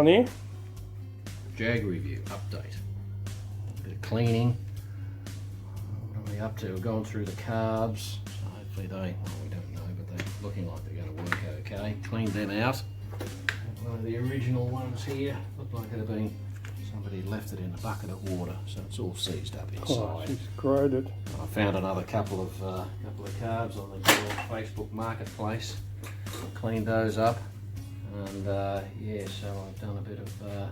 here? Jag review update. A bit of cleaning. What are we up to? We've gone through the carbs. So hopefully they, well, we don't know, but they're looking like they're going to work okay. Cleaned them out. One of the original ones here looked like it had been, somebody left it in a bucket of water, so it's all seized up inside. Oh, she's corroded. I found another couple of carbs on the Facebook Marketplace. Cleaned those up, and yeah, so I've done a bit of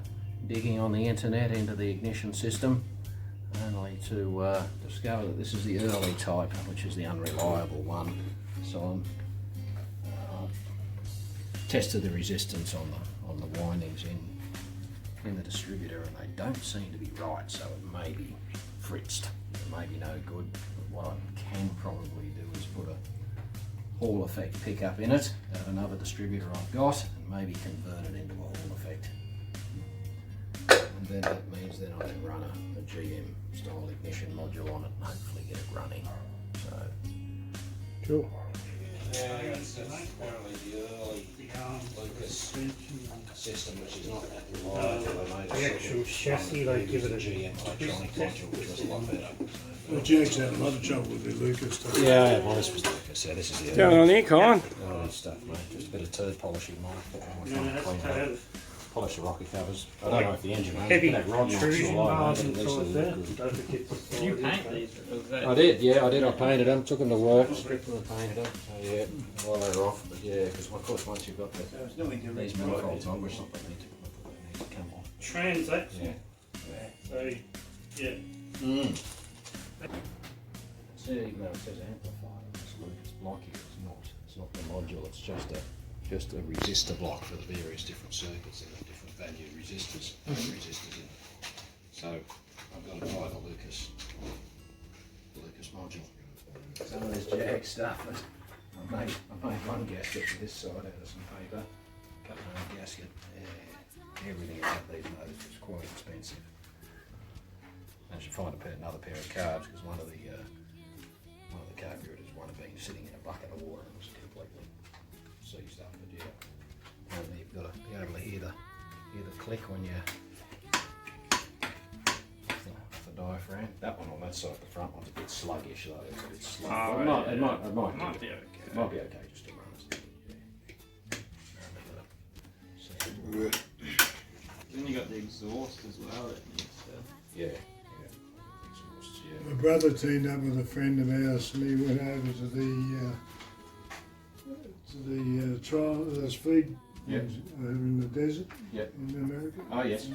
digging on the internet into the ignition system, only to discover that this is the early type, which is the unreliable one. So I've tested the resistance on the windings in the distributor, and they don't seem to be right, so it may be fritzed. It may be no good, but what I can probably do is put a Hall effect pickup in it at another distributor I've got, and maybe convert it into a Hall effect. And then that means then I can run a GM style ignition module on it and hopefully get it running. So Cool. yeah, it's apparently the early Lucas system, which is not that reliable. The actual chassis, they give it a GM electronic module, which was a lot better. The Jag's had a lot of trouble with the Lucas stuff. Yeah, well, this was Lucas. Yeah, this is the What's going on here, Con? early stuff, mate. Just a bit of turd polishing, mate. Polish the rocker covers. I don't know if the engine heavy rods intrusion bars but at least inside it there. looked good. Don't forget to You paint these? Or was that? I did, yeah, I did. I painted them, took them to work, stripped them and painted them. So yeah, while they were off, but yeah, because of course once you've got these manifolds on, which they need to come off. transact. Yeah. So, yeah. See, even though it says amplifier, this Lucas block here it's not the module, it's just a resistor block for the various different circuits that have different value resistors in it. So I've got to buy the Lucas module. Some of this Jag stuff, I made one gasket for this side out of some paper, cut my own gasket. Yeah, everything about these motors is quite expensive. I should find another pair of carbs, because one of the carburetors would have been sitting in a bucket of water and was completely seized up. But yeah, and you've got to be able to hear the click when you off the diaphragm. That one on that side, the front one's a bit sluggish though. It's a bit sluggish. Oh, It might be okay. It might be okay just to run it. Yeah. Then you got the exhaust as well that needs to... Yeah. My brother teamed up with a friend of ours, and he went over to the trial, the speed over in the desert in America. Oh yes.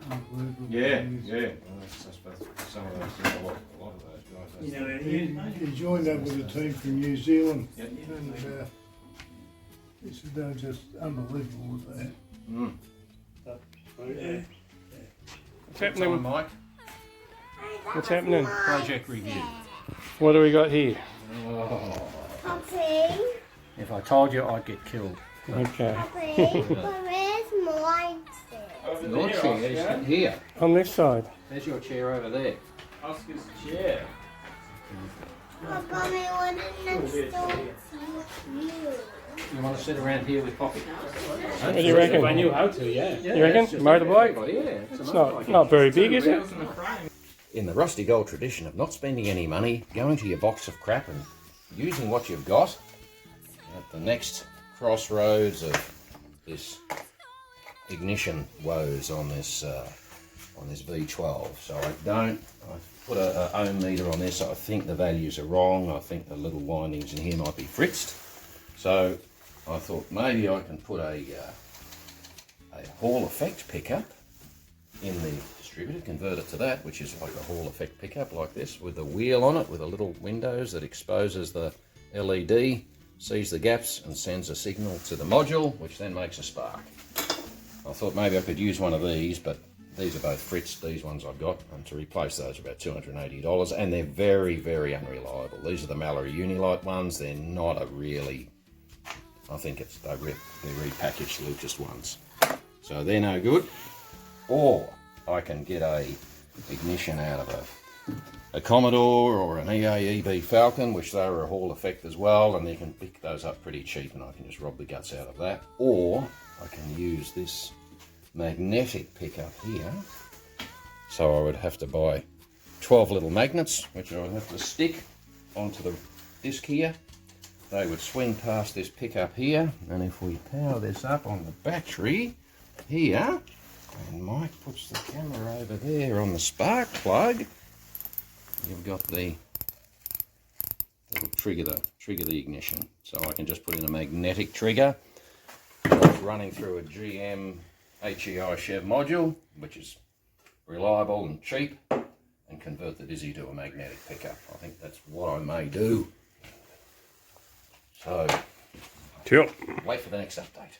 Unbelievable. Yeah. Well, that's some of those, a lot of those guys. He joined up with a team from New Zealand, Yep. and he said they were just unbelievable with that. Yeah. What's happening? Mike. What's happening? Project review. What do we got here? Oh. Poppy, If I told you, I'd get killed. Okay. Poppy, where's mine? Over Your there, chair is Oscar. here. On this side. There's your chair over there. Oscar's chair. Papa, I want it next door to you. You want to sit around here with Poppy? What do you reckon? If I knew how to, yeah. You reckon? Motorbike? Yeah. It's not very big, is it? In the rusty gold tradition of not spending any money, going to your box of crap and using what you've got at the next crossroads of this ignition woes on this V12. So I put a ohm meter on this. I think the values are wrong. I think the little windings in here might be fritzed. So I thought maybe I can put a Hall effect pickup in the distributor, convert it to that, which is like a Hall effect pickup like this, with a wheel on it, with a little windows that exposes the LED, sees the gaps and sends a signal to the module, which then makes a spark. I thought maybe I could use one of these, but these are both fritzed, these ones I've got, and to replace those are about $280, and they're very, very unreliable. These are the Mallory Unilight ones. They're not a really, I think they're repackaged Lucas ones. So they're no good. Or I can get a ignition out of a Commodore or an EAEB Falcon, which they were a Hall effect as well, and you can pick those up pretty cheap, and I can just rob the guts out of that. Or I can use this magnetic pickup here. So I would have to buy 12 little magnets, which I would have to stick onto the disc here. They would swing past this pickup here, and if we power this up on the battery here, and Mike puts the camera over there on the spark plug, you've got the that'll trigger the ignition. So I can just put in a magnetic trigger. It's running through a GM HEI Chev module, which is reliable and cheap, and convert the Dizzy to a magnetic pickup. I think that's what I may do. So, Cool. wait for the next update.